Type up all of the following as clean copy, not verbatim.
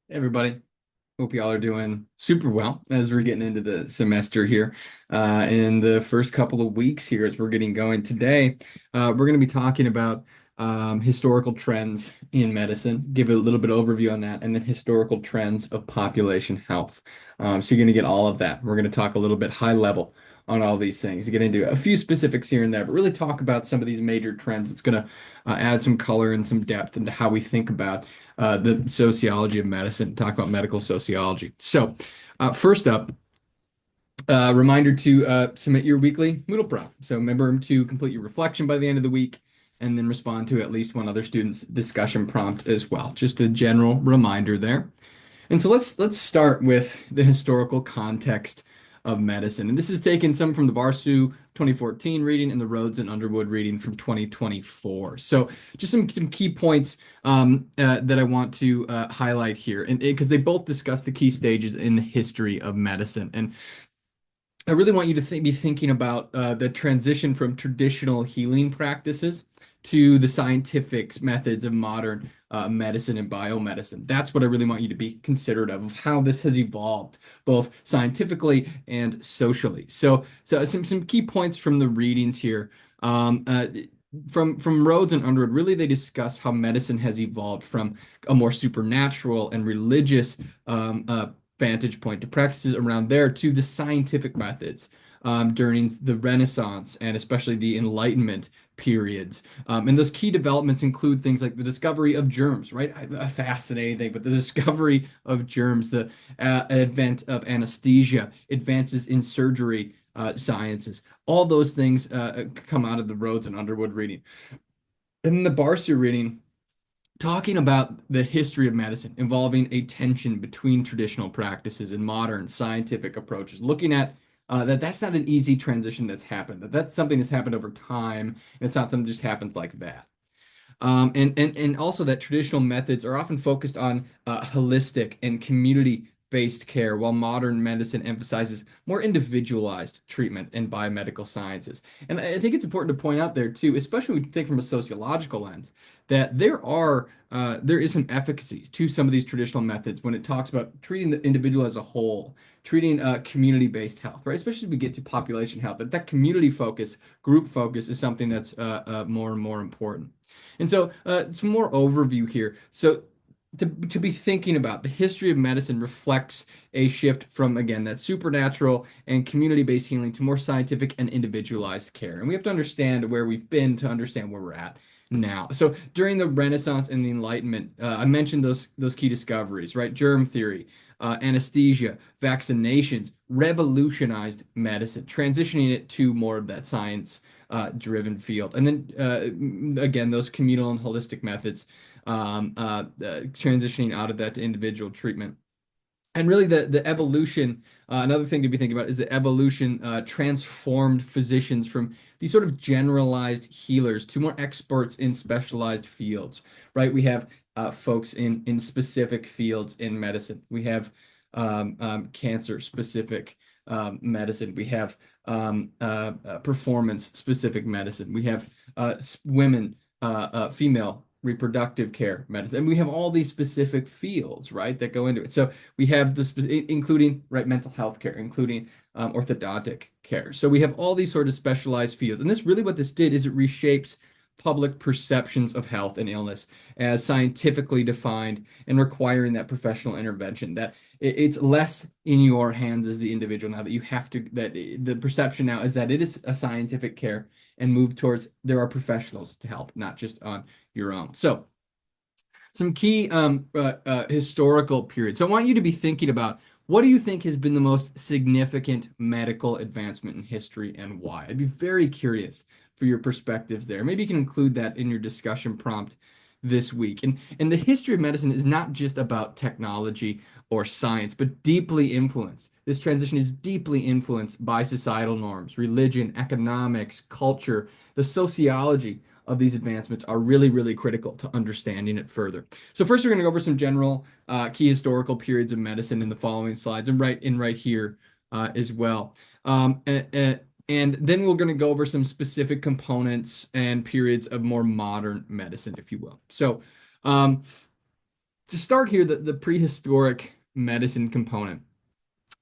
Hey everybody, hope y'all are doing super well as we're getting into the semester here. In the first couple of weeks here, as we're getting going today, we're going to be talking about historical trends in medicine, give a little bit of overview on that, and then historical trends of population health. So you're going to get all of that. We're going to talk a little bit high level on all these things, get into a few specifics here and there, but really talk about some of these major trends. It's going to add some color and some depth into how we think about the sociology of medicine, talk about medical sociology. So, first up, reminder to submit your weekly Moodle prompt. So, remember to complete your reflection by the end of the week and then respond to at least one other student's discussion prompt as well. Just a general reminder there. And so let's start with the historical context of medicine. And this is taken some from the Barsu 2014 reading and the Rhodes and Underwood reading from 2024. So just some key points that I want to highlight here, and because they both discuss the key stages in the history of medicine. And I really want you to be thinking about the transition from traditional healing practices to the scientific methods of modern medicine and biomedicine. That's what I really want you to be considerate of how this has evolved, both scientifically and socially. So some key points from the readings here. Um, uh, from Rhodes and Underwood, really they discuss how medicine has evolved from a more supernatural and religious vantage point to practices around there to the scientific methods during the Renaissance and especially the Enlightenment periods. And those key developments include things like the discovery of germs, right? A fascinating thing, but the discovery of germs, the advent of anesthesia, advances in surgery sciences, all those things come out of the Rhodes and Underwood reading. And the Barsu reading talking about the history of medicine involving a tension between traditional practices and modern scientific approaches, looking at that's not an easy transition that's happened, that's something that's happened over time, and it's not something that just happens like that. And also that traditional methods are often focused on holistic and community-based care, while modern medicine emphasizes more individualized treatment and biomedical sciences. And I think it's important to point out there too, especially when you think from a sociological lens, that there is some efficacies to some of these traditional methods when it talks about treating the individual as a whole, treating community-based health, right? Especially as we get to population health, that community focus, group focus is something that's more and more important. And so, some more overview here. So, to be thinking about the history of medicine reflects a shift from, again, that supernatural and community-based healing to more scientific and individualized care. And we have to understand where we've been to understand where we're at now. So, during the Renaissance and the Enlightenment, I mentioned those key discoveries, right? Germ theory, anesthesia, vaccinations revolutionized medicine, transitioning it to more of that science driven field. And then again, those communal and holistic methods, transitioning out of that to individual treatment. And really, the evolution, another thing to be thinking about is the evolution transformed physicians from these sort of generalized healers to more experts in specialized fields, right? We have folks in specific fields in medicine. We have cancer specific medicine. We have performance specific medicine. We have women, female reproductive care medicine, and we have all these specific fields, right, that go into it. So we have including right mental health care, including orthodontic care. So we have all these sort of specialized fields, and this really what this did is it reshapes public perceptions of health and illness as scientifically defined and requiring that professional intervention, that it's less in your hands as the individual now, that you have to, that the perception now is that it is a scientific care and move towards there are professionals to help, not just on your own. So some key historical periods. So I want you to be thinking about what do you think has been the most significant medical advancement in history and why? I'd be very curious for your perspectives there. Maybe you can include that in your discussion prompt this week. And the history of medicine is not just about technology or science, but deeply influenced. This transition is deeply influenced by societal norms, religion, economics, culture, the sociology of these advancements are really, really critical to understanding it further. So first, we're going to go over some general key historical periods of medicine in the following slides, and right here as well. And then we're going to go over some specific components and periods of more modern medicine, if you will. So, um, To start here, the prehistoric medicine component.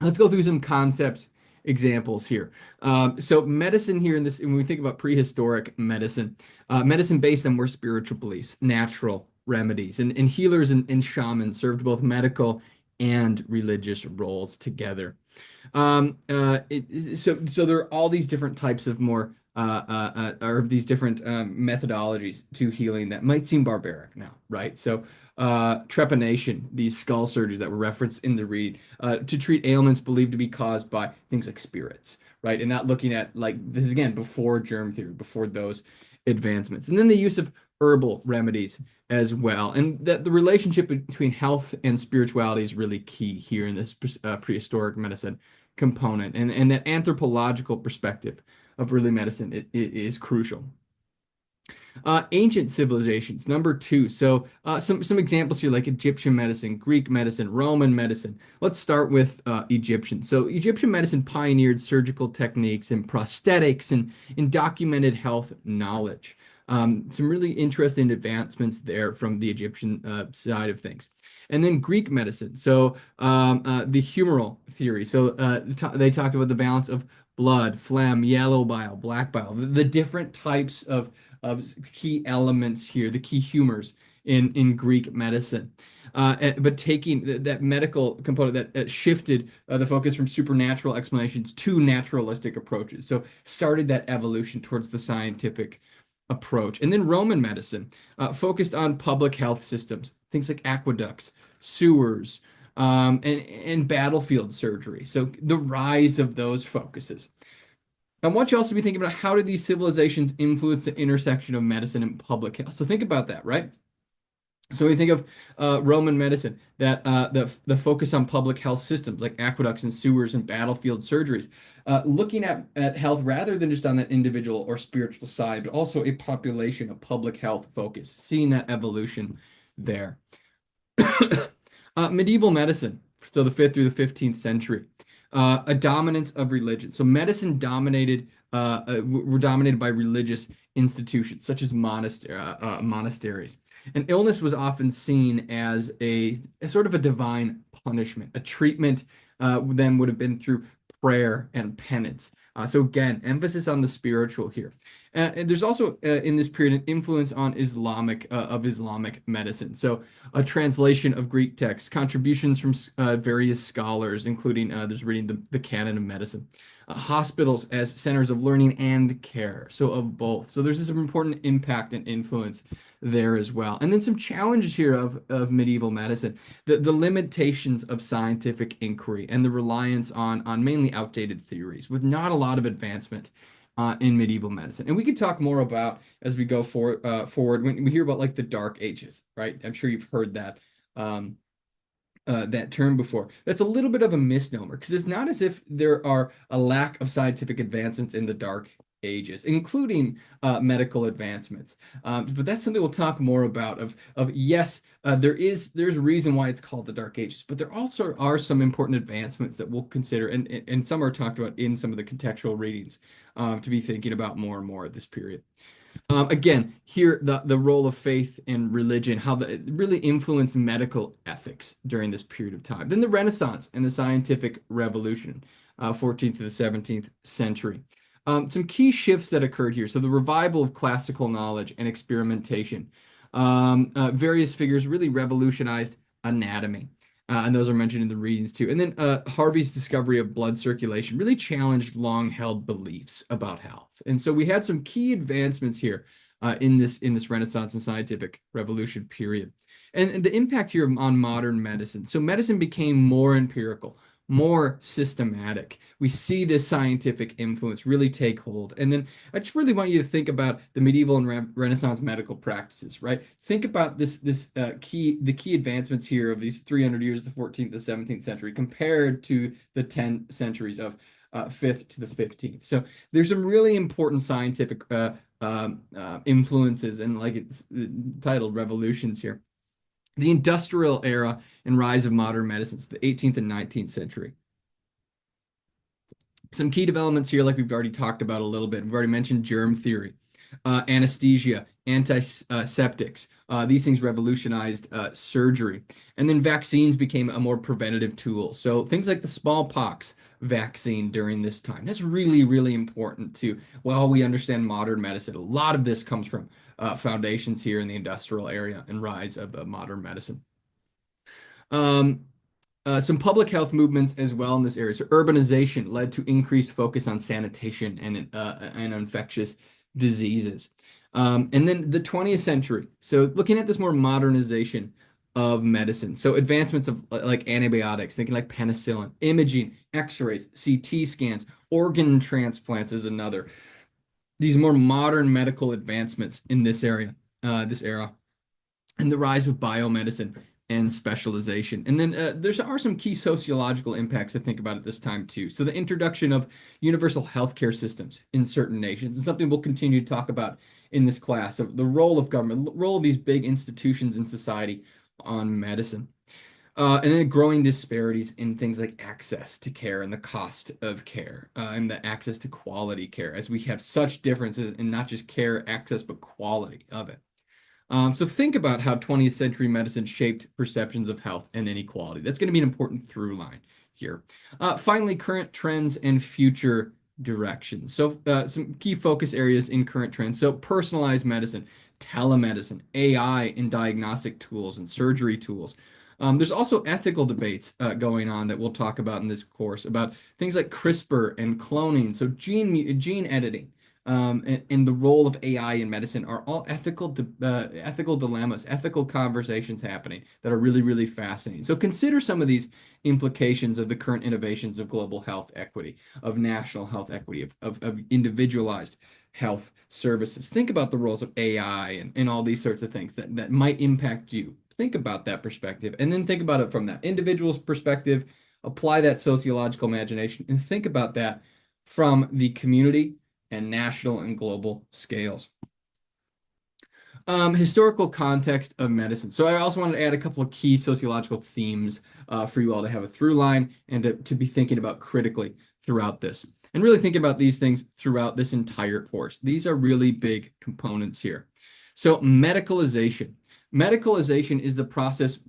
Let's go through some concepts, examples here. So medicine here in this, when we think about prehistoric medicine, medicine based on more spiritual beliefs, natural remedies, and healers and shamans served both medical and religious roles together. So there are all these different types of more or these different methodologies to healing that might seem barbaric now, right? So trepanation, these skull surgeries that were referenced in the read, to treat ailments believed to be caused by things like spirits, right? And not looking at like this is again before germ theory, before those advancements, and then the use of herbal remedies as well. And that the relationship between health and spirituality is really key here in this prehistoric medicine component. And that anthropological perspective of early medicine is crucial. Ancient civilizations, number two. So some examples here like Egyptian medicine, Greek medicine, Roman medicine. Let's start with Egyptian. So Egyptian medicine pioneered surgical techniques and prosthetics and documented health knowledge. Some really interesting advancements there from the Egyptian side of things. And then Greek medicine. So the humoral theory. So they talked about the balance of blood, phlegm, yellow bile, black bile, the different types of key elements here, the key humors in Greek medicine. But taking that medical component that shifted the focus from supernatural explanations to naturalistic approaches. So started that evolution towards the scientific approach. And then Roman medicine focused on public health systems, things like aqueducts, sewers, and battlefield surgery. So the rise of those focuses. I want you also to be thinking about how do these civilizations influence the intersection of medicine and public health. So think about that, right? So we think of Roman medicine, that the focus on public health systems like aqueducts and sewers and battlefield surgeries, looking at health rather than just on that individual or spiritual side, but also a population, a public health focus, seeing that evolution there. Medieval medicine, so the 5th through the 15th century, a dominance of religion. So medicine were dominated by religious institutions such as monasteries. And illness was often seen as a sort of a divine punishment. A treatment then would have been through prayer and penance. So again, emphasis on the spiritual here. And there's also in this period an influence on Islamic medicine. So a translation of Greek texts, contributions from various scholars, including there's reading the canon of medicine. Hospitals as centers of learning and care, so of both. So there's this important impact and influence there as well. And then some challenges here of medieval medicine, the limitations of scientific inquiry and the reliance on mainly outdated theories with not a lot of advancement in medieval medicine. And we could talk more about as we go forward when we hear about like the Dark Ages, right? I'm sure you've heard that term before. That's a little bit of a misnomer because it's not as if there are a lack of scientific advancements in the Dark Ages, including medical advancements. But that's something we'll talk more about. Yes, there's a reason why it's called the Dark Ages, but there also are some important advancements that we'll consider, and some are talked about in some of the contextual readings to be thinking about more and more at this period. Again, here the role of faith and religion, how it really influenced medical ethics during this period of time. Then the Renaissance and the scientific revolution, 14th to the 17th century. Some key shifts that occurred here. So the revival of classical knowledge and experimentation. Various figures really revolutionized anatomy. And those are mentioned in the readings too. And then Harvey's discovery of blood circulation really challenged long-held beliefs about health. And so we had some key advancements here in this Renaissance and scientific revolution period. And the impact here on modern medicine. So medicine became more empirical, more systematic. We see this scientific influence really take hold. And then I just really want you to think about the medieval and Renaissance medical practices, right? Think about the key advancements here of these 300 years, the 14th to 17th century, compared to the 10 centuries of 5th to the 15th. So there's some really important scientific influences and like it's titled revolutions here. The industrial era and rise of modern medicines, the 18th and 19th century. Some key developments here, like we've already talked about a little bit. We've already mentioned germ theory, anesthesia, antiseptics. These things revolutionized surgery. And then vaccines became a more preventative tool. So things like the smallpox vaccine during this time. That's really, really important too. While we understand modern medicine, a lot of this comes from foundations here in the industrial area and rise of modern medicine. Um, some public health movements as well in this area. So urbanization led to increased focus on sanitation and infectious diseases. And then the 20th century. So looking at this more modernization of medicine. So advancements of like antibiotics, thinking like penicillin, imaging, x-rays, CT scans, organ transplants is another. These more modern medical advancements in this era and the rise of biomedicine and specialization. And then there are some key sociological impacts to think about at this time too. So the introduction of universal healthcare systems in certain nations is something we'll continue to talk about in this class of the role of government, the role of these big institutions in society on medicine. And then growing disparities in things like access to care and the cost of care, and the access to quality care, as we have such differences in not just care access, but quality of it. So think about how 20th century medicine shaped perceptions of health and inequality. That's going to be an important through line here. Finally, current trends and future directions. So some key focus areas in current trends. So personalized medicine, telemedicine, AI in diagnostic tools and surgery tools. There's also ethical debates going on that we'll talk about in this course about things like CRISPR and cloning, so gene editing and the role of AI in medicine are all ethical dilemmas, ethical conversations happening that are really, really fascinating. So consider some of these implications of the current innovations of global health equity, of national health equity, of individualized health services. Think about the roles of AI and all these sorts of things that might impact you. Think about that perspective and then think about it from that individual's perspective, apply that sociological imagination, and think about that from the community and national and global scales. Historical context of medicine. So I also wanted to add a couple of key sociological themes for you all to have a through line and to be thinking about critically throughout this. And really thinking about these things throughout this entire course. These are really big components here. So medicalization. Medicalization is the process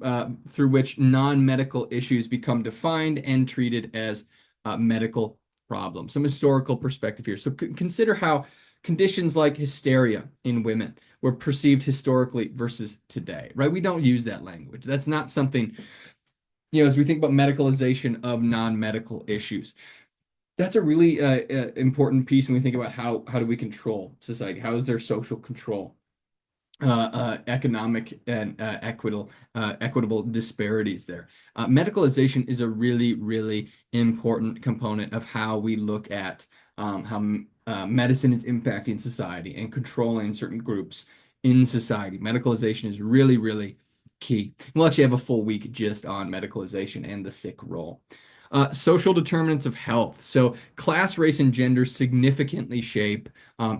through which non-medical issues become defined and treated as medical problems. Some historical perspective here. So consider how conditions like hysteria in women were perceived historically versus today, right? We don't use that language. That's not something, as we think about medicalization of non-medical issues. That's a really important piece when we think about how do we control society? How is there social control? Economic and equitable disparities there. Medicalization is a really, really important component of how we look at how medicine is impacting society and controlling certain groups in society. Medicalization is really, really key. We'll actually have a full week just on medicalization and the sick role. Social determinants of health. So class, race, and gender significantly shape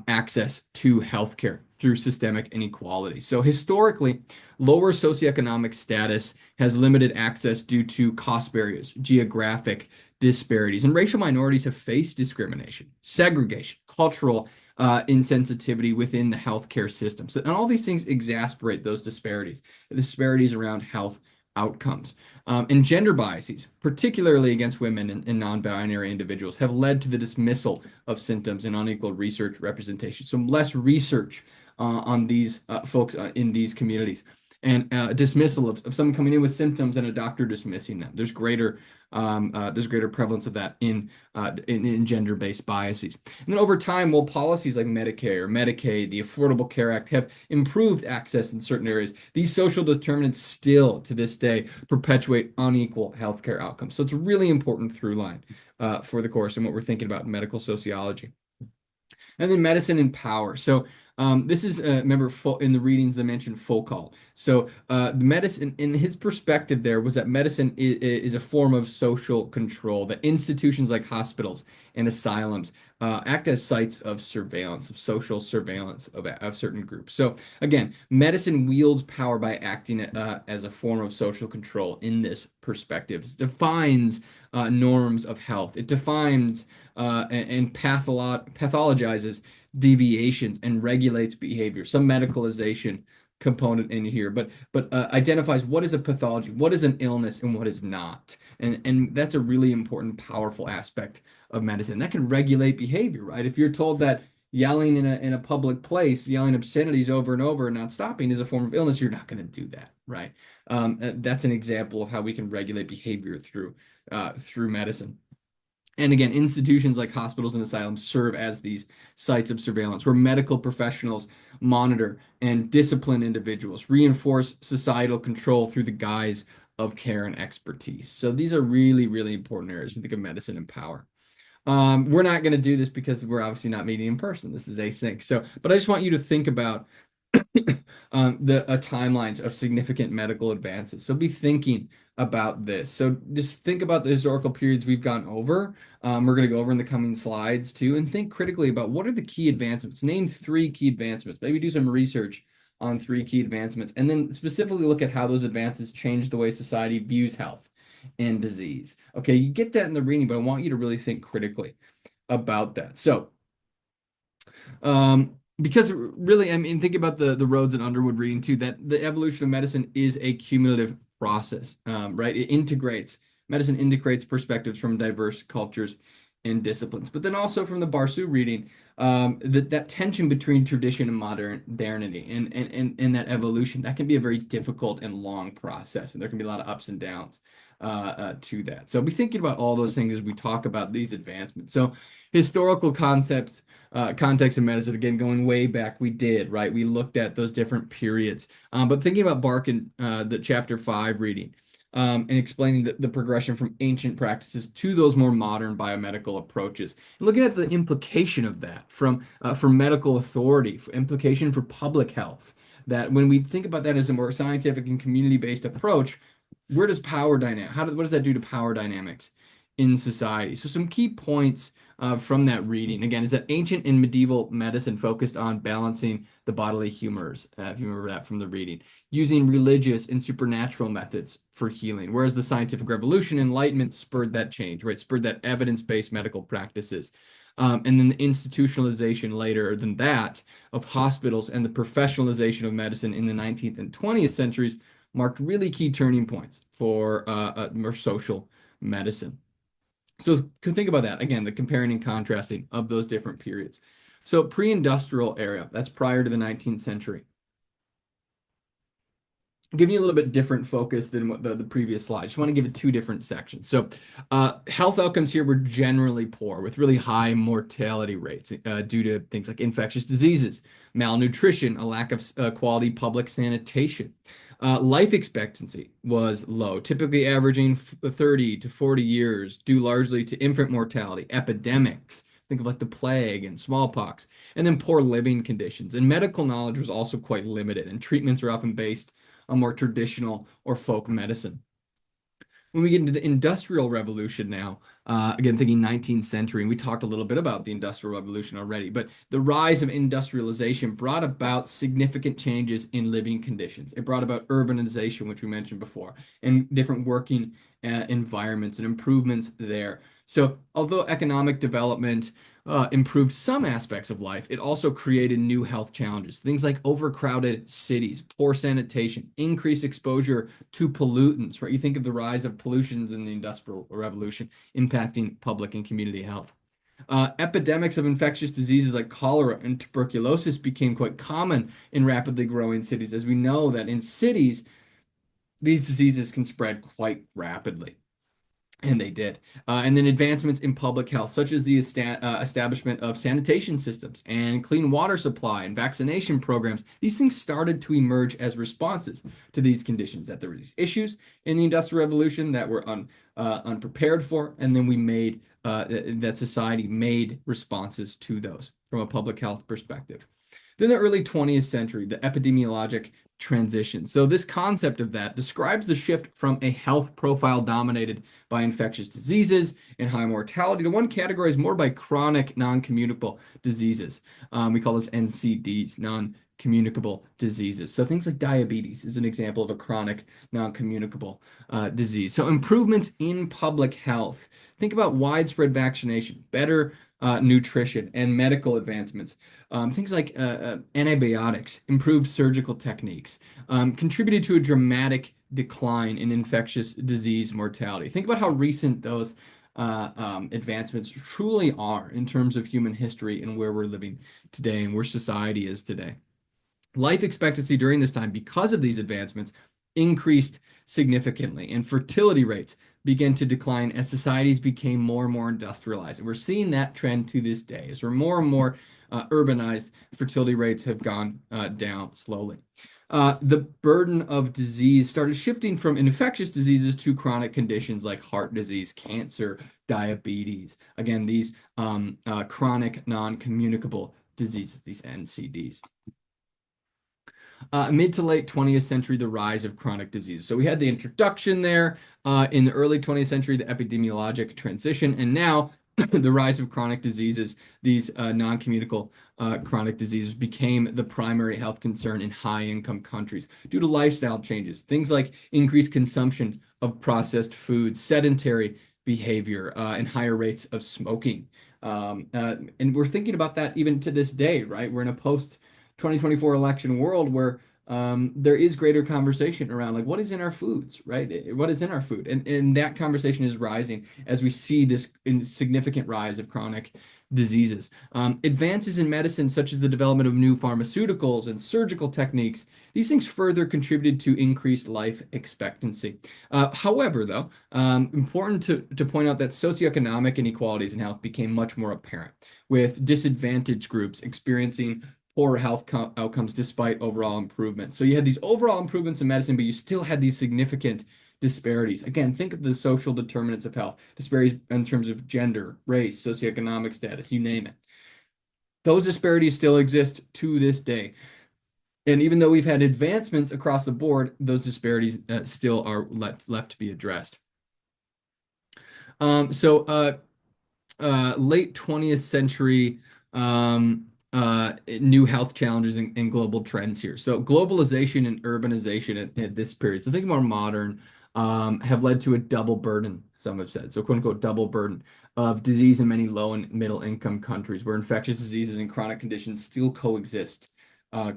access to healthcare through systemic inequality. So historically, lower socioeconomic status has limited access due to cost barriers, geographic disparities, and racial minorities have faced discrimination, segregation, cultural insensitivity within the healthcare system. So, and all these things exasperate those disparities around health outcomes. And gender biases, particularly against women and non-binary individuals, have led to the dismissal of symptoms and unequal research representation. So less research on these folks in these communities. And dismissal of someone coming in with symptoms and a doctor dismissing them. There's greater prevalence of that in gender-based biases. And then over time, while policies like Medicare, Medicaid, the Affordable Care Act have improved access in certain areas, these social determinants still, to this day, perpetuate unequal healthcare outcomes. So it's a really important through line for the course and what we're thinking about in medical sociology. And then medicine and power. So this is, remember, in the readings they mentioned Foucault. So the medicine, in his perspective, there was that medicine is a form of social control. That institutions like hospitals and asylums act as sites of surveillance, of social surveillance of certain groups. So again, medicine wields power by acting as a form of social control in this perspective. It defines norms of health. It defines and pathologizes deviations and regulates behavior. Some medicalization component in here, but identifies what is a pathology, what is an illness, and what is not. And that's a really important, powerful aspect of medicine that can regulate behavior, right? If you're told that yelling in a public place, yelling obscenities over and over and not stopping is a form of illness, you're not going to do that, right? That's an example of how we can regulate behavior through medicine. And again, institutions like hospitals and asylums serve as these sites of surveillance where medical professionals monitor and discipline individuals, reinforce societal control through the guise of care and expertise. So these are really, really important areas when we think of medicine and power. We're not going to do this because we're obviously not meeting in person. This is async. So, but I just want you to think about the timelines of significant medical advances. So be thinking about this. So just think about the historical periods we've gone over. We're going to go over in the coming slides too, and think critically about what are the key advancements. Name three key advancements. Maybe do some research on three key advancements, and then specifically look at how those advances change the way society views health and disease. Okay, you get that in the reading, but I want you to really think critically about that. So, because really, I mean, think about the Rhodes and Underwood reading too, that the evolution of medicine is a cumulative process, right? Medicine integrates perspectives from diverse cultures and disciplines. But then also from the Barsu reading, that tension between tradition and modernity and that evolution, that can be a very difficult and long process. And there can be a lot of ups and downs to that. So be thinking about all those things as we talk about these advancements. So historical concepts, context of medicine, again, going way back, we did, right? We looked at those different periods. But thinking about Barkin, the chapter 5 reading, and explaining the progression from ancient practices to those more modern biomedical approaches. And looking at the implication of that for medical authority, for implication for public health, that when we think about that as a more scientific and community-based approach, where does what does that do to power dynamics in society? So some key points from that reading, again, is that ancient and medieval medicine focused on balancing the bodily humors, if you remember that from the reading, using religious and supernatural methods for healing, whereas the scientific revolution, Enlightenment, spurred that change, right? Spurred that evidence-based medical practices. And then the institutionalization later than that of hospitals and the professionalization of medicine in the 19th and 20th centuries marked really key turning points for more social medicine. So think about that. Again, the comparing and contrasting of those different periods. So pre-industrial era, that's prior to the 19th century. Giving you a little bit different focus than what the previous slide. Just want to give it two different sections. So health outcomes here were generally poor with really high mortality rates due to things like infectious diseases, malnutrition, a lack of quality public sanitation. Life expectancy was low, typically averaging 30 to 40 years, due largely to infant mortality, epidemics, think of like the plague and smallpox, and then poor living conditions. And medical knowledge was also quite limited, and treatments were often based on more traditional or folk medicine. When we get into the Industrial Revolution now, again, thinking 19th century, and we talked a little bit about the Industrial Revolution already, but the rise of industrialization brought about significant changes in living conditions. It brought about urbanization, which we mentioned before, and different working environments and improvements there. So although economic development improved some aspects of life, it also created new health challenges. Things like overcrowded cities, poor sanitation, increased exposure to pollutants, right? You think of the rise of pollutions in the Industrial Revolution impacting public and community health. Epidemics of infectious diseases like cholera and tuberculosis became quite common in rapidly growing cities, as we know that in cities, these diseases can spread quite rapidly. And they did. And then advancements in public health, such as the establishment of sanitation systems and clean water supply and vaccination programs, these things started to emerge as responses to these conditions, that there were these issues in the Industrial Revolution that were unprepared for, and then that society made responses to those from a public health perspective. Then the early 20th century, the epidemiologic transition. So this concept of that describes the shift from a health profile dominated by infectious diseases and high mortality to one categorized more by chronic non-communicable diseases. We call this NCDs, non-communicable diseases. So things like diabetes is an example of a chronic non-communicable disease. So improvements in public health. Think about widespread vaccination, better nutrition, and medical advancements. Things like antibiotics, improved surgical techniques, contributed to a dramatic decline in infectious disease mortality. Think about how recent those advancements truly are in terms of human history and where we're living today and where society is today. Life expectancy during this time, because of these advancements, increased significantly, and fertility rates began to decline as societies became more and more industrialized. And we're seeing that trend to this day. As we're more and more urbanized, fertility rates have gone down slowly. The burden of disease started shifting from infectious diseases to chronic conditions like heart disease, cancer, diabetes. Again, these chronic non-communicable diseases, these NCDs. Mid to late 20th century, the rise of chronic disease. So we had the introduction there in the early 20th century, the epidemiologic transition, and now the rise of chronic diseases. These non-communicable chronic diseases became the primary health concern in high-income countries due to lifestyle changes, things like increased consumption of processed foods, sedentary behavior, and higher rates of smoking. And we're thinking about that even to this day, right? We're in a post 2024 election world where there is greater conversation around like what is in our foods, right? What is in our food? And that conversation is rising as we see this significant rise of chronic diseases. Advances in medicine, such as the development of new pharmaceuticals and surgical techniques, these things further contributed to increased life expectancy. However, though, important to point out that socioeconomic inequalities in health became much more apparent, with disadvantaged groups experiencing poorer health outcomes despite overall improvements. So you had these overall improvements in medicine, but you still had these significant disparities. Again, think of the social determinants of health, disparities in terms of gender, race, socioeconomic status, you name it. Those disparities still exist to this day. And even though we've had advancements across the board, those disparities still are left to be addressed. Late 20th century new health challenges and global trends here. So globalization and urbanization at this period, so think more modern, have led to a double burden, some have said. So quote unquote double burden of disease in many low and middle income countries where infectious diseases and chronic conditions still coexist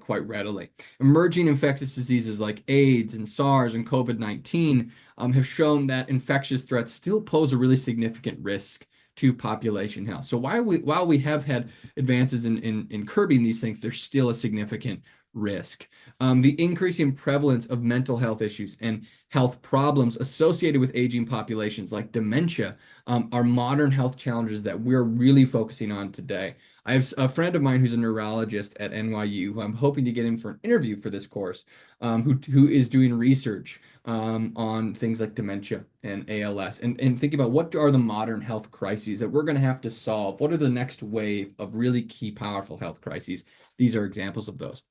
quite readily. Emerging infectious diseases like AIDS and SARS and COVID-19 have shown that infectious threats still pose a really significant risk to population health. So while we have had advances in curbing these things, there's still a significant risk. The increasing prevalence of mental health issues and health problems associated with aging populations like dementia are modern health challenges that we're really focusing on today. I have a friend of mine who's a neurologist at NYU who I'm hoping to get in for an interview for this course, who is doing research on things like dementia and ALS and thinking about what are the modern health crises that we're going to have to solve. What are the next wave of really key, powerful health crises? These are examples of those.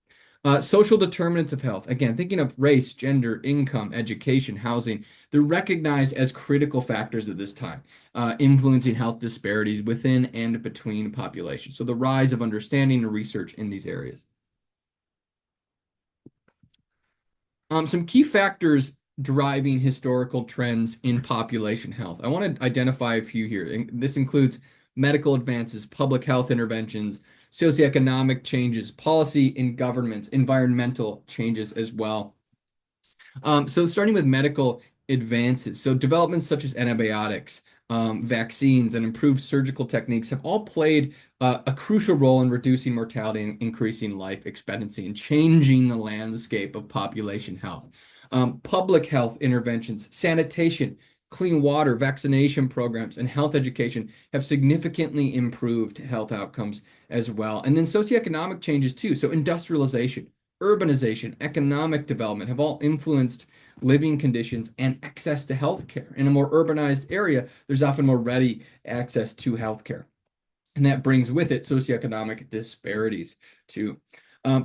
Social determinants of health. Again, thinking of race, gender, income, education, housing, they're recognized as critical factors at this time, influencing health disparities within and between populations. So the rise of understanding and research in these areas. Some key factors driving historical trends in population health. I want to identify a few here. And this includes medical advances, public health interventions, socioeconomic changes, policy in governments, environmental changes as well. So starting with medical advances, so developments such as antibiotics, vaccines, and improved surgical techniques have all played a crucial role in reducing mortality and increasing life expectancy and changing the landscape of population health. Public health interventions, sanitation, clean water, vaccination programs, and health education have significantly improved health outcomes as well. And then socioeconomic changes too. So industrialization, urbanization, economic development have all influenced living conditions and access to healthcare. In a more urbanized area, there's often more ready access to healthcare. And that brings with it socioeconomic disparities too.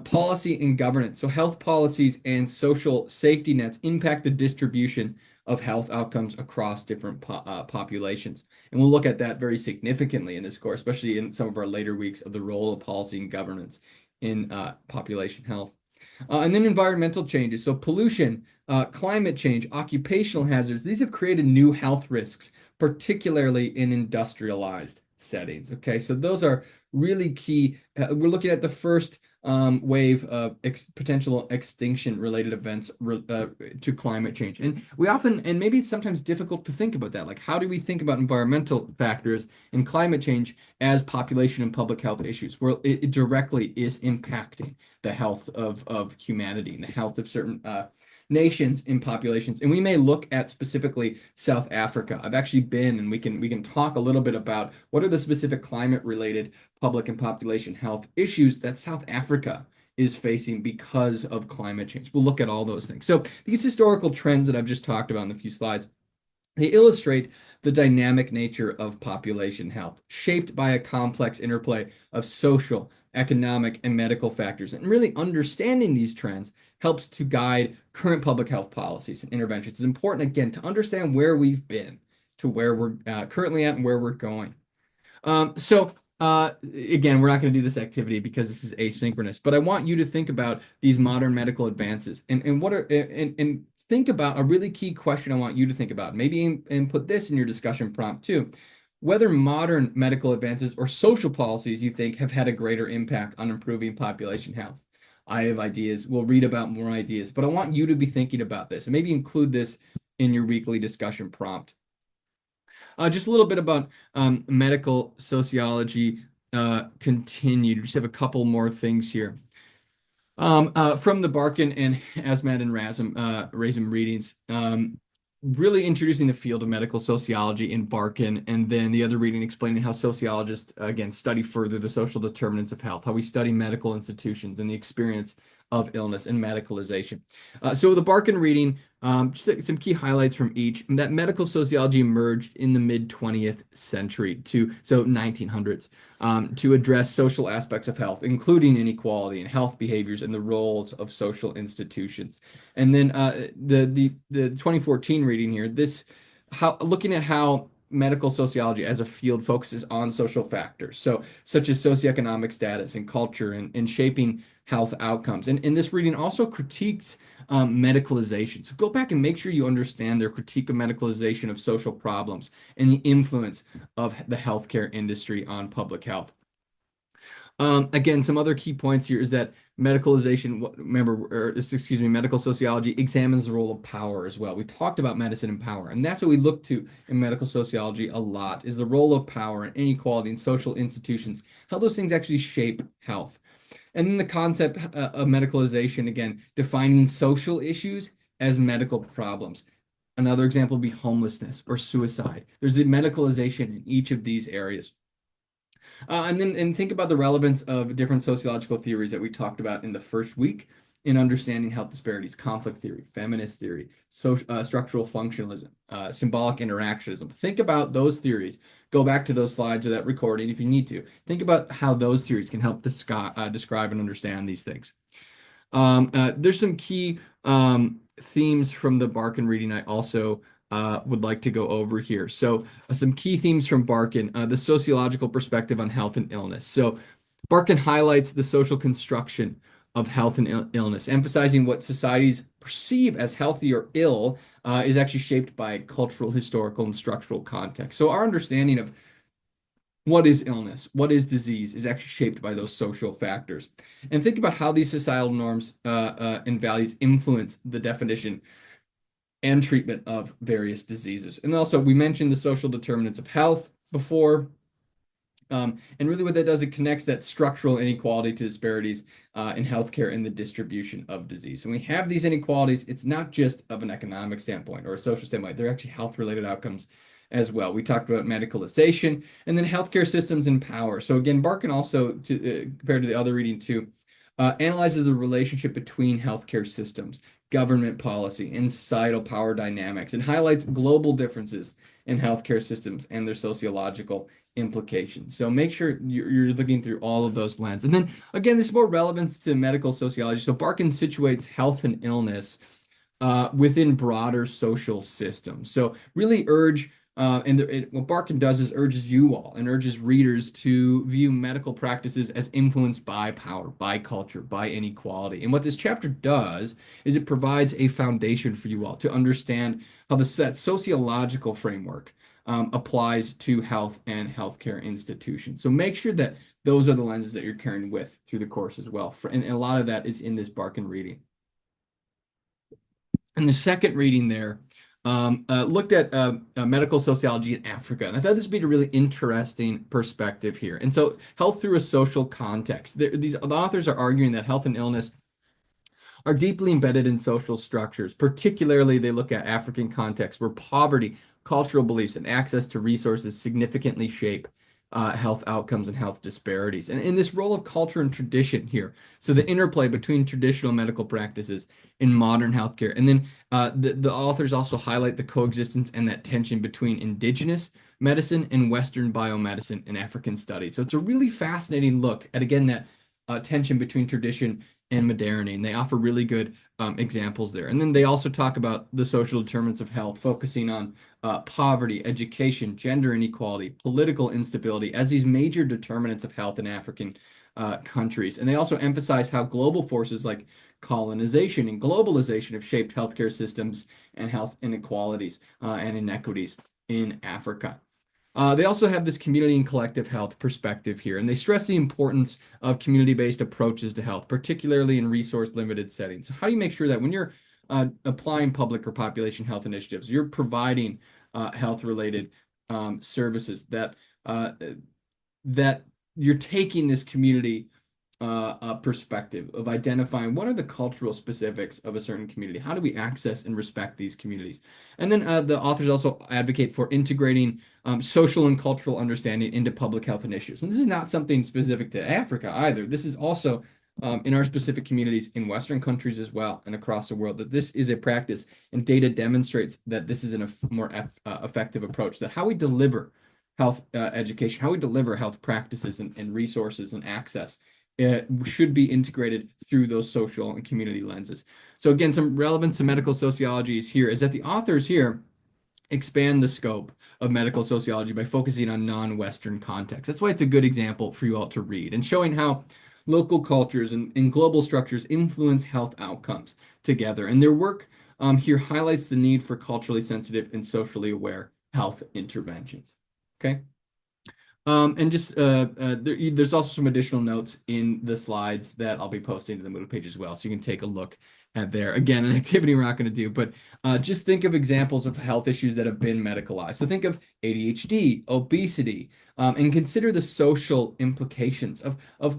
Policy and governance. So health policies and social safety nets impact the distribution of health outcomes across different populations. And we'll look at that very significantly in this course, especially in some of our later weeks of the role of policy and governance in population health. And then environmental changes. So pollution, climate change, occupational hazards, these have created new health risks, particularly in industrialized settings. Okay, so those are really key. We're looking at the first wave of potential extinction related events to climate change. And we often, and maybe it's sometimes difficult to think about that. Like, how do we think about environmental factors and climate change as population and public health issues? Well, it directly is impacting the health of humanity and the health of certain nations and populations. And we may look at specifically South Africa. I've actually been, and we can talk a little bit about what are the specific climate related public and population health issues that South Africa is facing because of climate change. We'll look at all those things. So these historical trends that I've just talked about in a few slides, they illustrate the dynamic nature of population health, shaped by a complex interplay of social, economic, and medical factors. And really understanding these trends helps to guide current public health policies and interventions. It's important, again, to understand where we've been, to where we're currently at, and where we're going. Again, we're not going to do this activity because this is asynchronous, but I want you to think about these modern medical advances and think about a really key question I want you to think about. Maybe and put this in your discussion prompt too. Whether modern medical advances or social policies you think have had a greater impact on improving population health. I have ideas. We'll read about more ideas, but I want you to be thinking about this and maybe include this in your weekly discussion prompt. Just a little bit about medical sociology continued. We just have a couple more things here. From the Barkin and Asmat and Razum readings, really introducing the field of medical sociology in Barkin, and then the other reading explaining how sociologists, again, study further the social determinants of health, how we study medical institutions and the experience of illness and medicalization. So the Barkin reading, just some key highlights from each, that medical sociology emerged in the mid-20th century, so 1900s, to address social aspects of health, including inequality and health behaviors and the roles of social institutions. And then the 2014 reading here, looking at how medical sociology as a field focuses on social factors, such as socioeconomic status and culture and shaping health outcomes. And this reading also critiques medicalization. So go back and make sure you understand their critique of medicalization of social problems and the influence of the healthcare industry on public health. Again, some other key points here is that medical sociology examines the role of power as well. We talked about medicine and power, and that's what we look to in medical sociology a lot, is the role of power and inequality in social institutions, how those things actually shape health. And then the concept of medicalization, again, defining social issues as medical problems. Another example would be homelessness or suicide. There's a medicalization in each of these areas. And think about the relevance of different sociological theories that we talked about in the first week in understanding health disparities: conflict theory, feminist theory, structural functionalism, symbolic interactionism. Think about those theories. Go back to those slides or that recording if you need to. Think about how those theories can help describe and understand these things. There's some key themes from the Barkin reading I also would like to go over here. So some key themes from Barkin, the sociological perspective on health and illness. So Barkin highlights the social construction of health and illness, emphasizing what societies perceive as healthy or ill is actually shaped by cultural, historical, and structural context. So our understanding of what is illness, what is disease, is actually shaped by those social factors. And think about how these societal norms and values influence the definition and treatment of various diseases. And also, we mentioned the social determinants of health before. And really what that does, it connects that structural inequality to disparities in healthcare and the distribution of disease. When we have these inequalities, it's not just of an economic standpoint or a social standpoint, they're actually health-related outcomes as well. We talked about medicalization and then healthcare systems and power. So again, Barkin also, compared to the other reading too, analyzes the relationship between healthcare systems, government policy, and societal power dynamics, and highlights global differences in healthcare systems and their sociological implications. So make sure you're looking through all of those lenses. And then again, this is more relevance to medical sociology. So Barkin situates health and illness within broader social systems. So really urge, what Barkin does is urges you all and urges readers to view medical practices as influenced by power, by culture, by inequality. And what this chapter does is it provides a foundation for you all to understand how the sociological framework applies to health and healthcare institutions. So make sure that those are the lenses that you're carrying with through the course as well. And a lot of that is in this Barkin reading. And the second reading there looked at medical sociology in Africa. And I thought this would be a really interesting perspective here. And so health through a social context. The authors are arguing that health and illness are deeply embedded in social structures. Particularly, they look at African contexts where poverty, cultural beliefs, and access to resources significantly shape health outcomes and health disparities. And in this role of culture and tradition here, so the interplay between traditional medical practices and modern healthcare. And then the authors also highlight the coexistence and that tension between indigenous medicine and Western biomedicine and African studies. So it's a really fascinating look at, again, that tension between tradition and modernity. And they offer really good examples there. And then they also talk about the social determinants of health, focusing on poverty, education, gender inequality, political instability as these major determinants of health in African countries. And they also emphasize how global forces like colonization and globalization have shaped healthcare systems and health inequalities and inequities in Africa. They also have this community and collective health perspective here, and they stress the importance of community-based approaches to health, particularly in resource-limited settings. So how do you make sure that when you're applying public or population health initiatives, you're providing health-related services that that you're taking this community perspective of identifying what are the cultural specifics of a certain community? How do we access and respect these communities? And then the authors also advocate for integrating social and cultural understanding into public health initiatives. And this is not something specific to Africa either. This is also in our specific communities in Western countries as well and across the world, that this is a practice, and data demonstrates that this is a more effective approach, that how we deliver health education, how we deliver health practices and resources and access should be integrated through those social and community lenses. So again, some relevance to medical sociology is here, is that the authors here expand the scope of medical sociology by focusing on non-Western contexts. That's why it's a good example for you all to read, and showing how local cultures and global structures influence health outcomes together. And their work here highlights the need for culturally sensitive and socially aware health interventions. Okay. And just there's also some additional notes in the slides that I'll be posting to the Moodle page as well, so you can take a look at there. Again, an activity we're not going to do, but just think of examples of health issues that have been medicalized. So think of ADHD, obesity, and consider the social implications of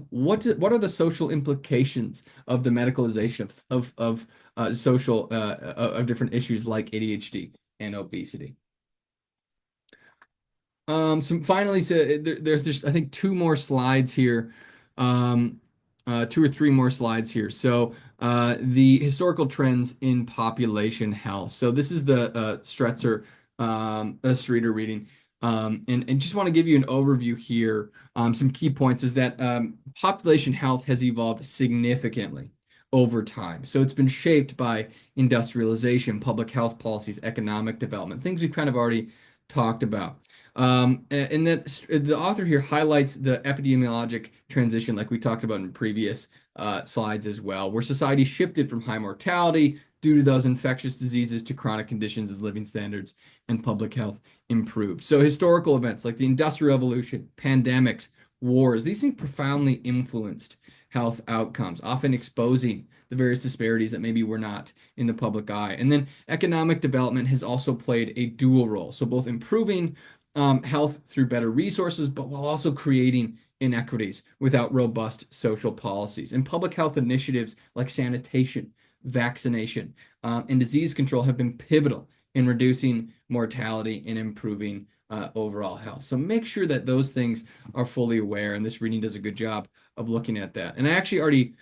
what are the social implications of the medicalization of social of different issues like ADHD and obesity. Finally, so there's just, I think, two more slides here, 2 or 3 more slides here. So the historical trends in population health. So this is the Stretzer Streeter reading. And just want to give you an overview here. Some key points is that population health has evolved significantly over time. So it's been shaped by industrialization, public health policies, economic development, things we've kind of already talked about. And that the author here highlights the epidemiologic transition, like we talked about in previous slides as well, where society shifted from high mortality due to those infectious diseases to chronic conditions as living standards and public health improved. So historical events like the Industrial Revolution, pandemics, wars, these things profoundly influenced health outcomes, often exposing the various disparities that maybe were not in the public eye. And then economic development has also played a dual role. So both improving health through better resources, but while also creating inequities without robust social policies. And public health initiatives like sanitation, vaccination, and disease control have been pivotal in reducing mortality and improving overall health. So make sure that those things are fully aware, and this reading does a good job of looking at that. And I actually already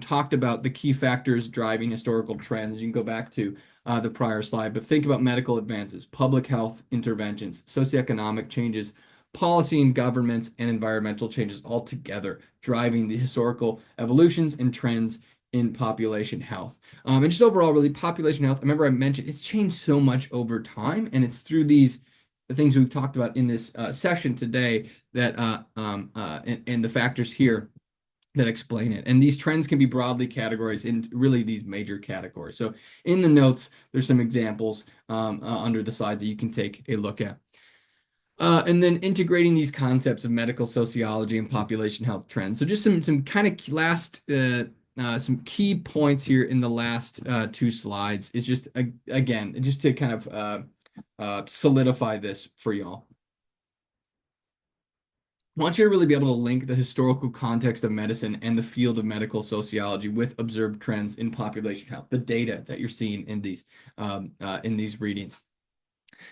talked about the key factors driving historical trends. You can go back to the prior slide, but think about medical advances, public health interventions, socioeconomic changes, policy and governments, and environmental changes all together, driving the historical evolutions and trends in population health. And just overall, really, population health, remember I mentioned it's changed so much over time, and it's through the things we've talked about in this session today that and the factors here that explain it. And these trends can be broadly categorized in really these major categories. So in the notes, there's some examples under the slides that you can take a look at. And then integrating these concepts of medical sociology and population health trends. So just some kind of last some key points here in the last two slides is just again just to kind of solidify this for y'all. I want you to really be able to link the historical context of medicine and the field of medical sociology with observed trends in population health, the data that you're seeing in these readings.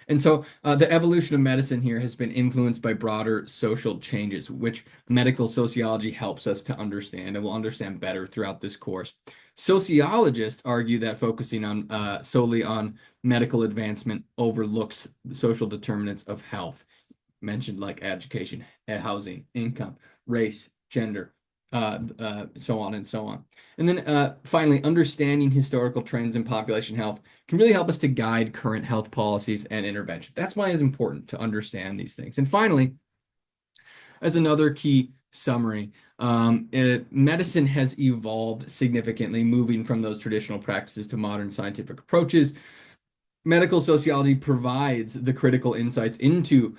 And so the evolution of medicine here has been influenced by broader social changes, which medical sociology helps us to understand and will understand better throughout this course. Sociologists argue that focusing on solely on medical advancement overlooks the social determinants of health, mentioned like education, housing, income, race, gender, so on and so on. And then finally, understanding historical trends in population health can really help us to guide current health policies and intervention. That's why it's important to understand these things. And finally, as another key summary, medicine has evolved significantly, moving from those traditional practices to modern scientific approaches. Medical sociology provides the critical insights into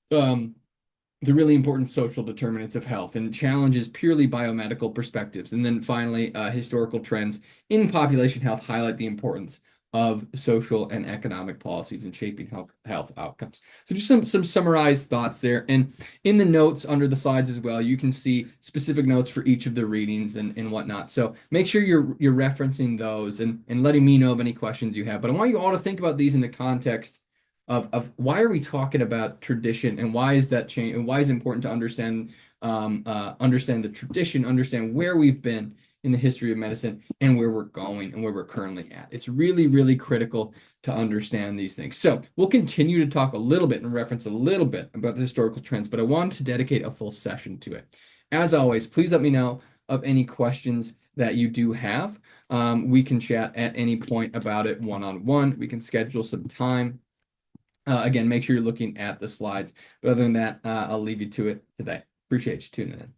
the really important social determinants of health and challenges purely biomedical perspectives. And then finally, historical trends in population health highlight the importance of social and economic policies in shaping health outcomes. So just some summarized thoughts there. And in the notes under the slides as well, you can see specific notes for each of the readings and whatnot. So make sure you're referencing those and letting me know of any questions you have. But I want you all to think about these in the context of why are we talking about tradition and why is that change and why is it important to understand the tradition, understand where we've been in the history of medicine and where we're going and where we're currently at. It's really, really critical to understand these things. So we'll continue to talk a little bit and reference a little bit about the historical trends, but I wanted to dedicate a full session to it. As always, please let me know of any questions that you do have. We can chat at any point about it one-on-one. We can schedule some time. Again, make sure you're looking at the slides. But other than that, I'll leave you to it today. Appreciate you tuning in.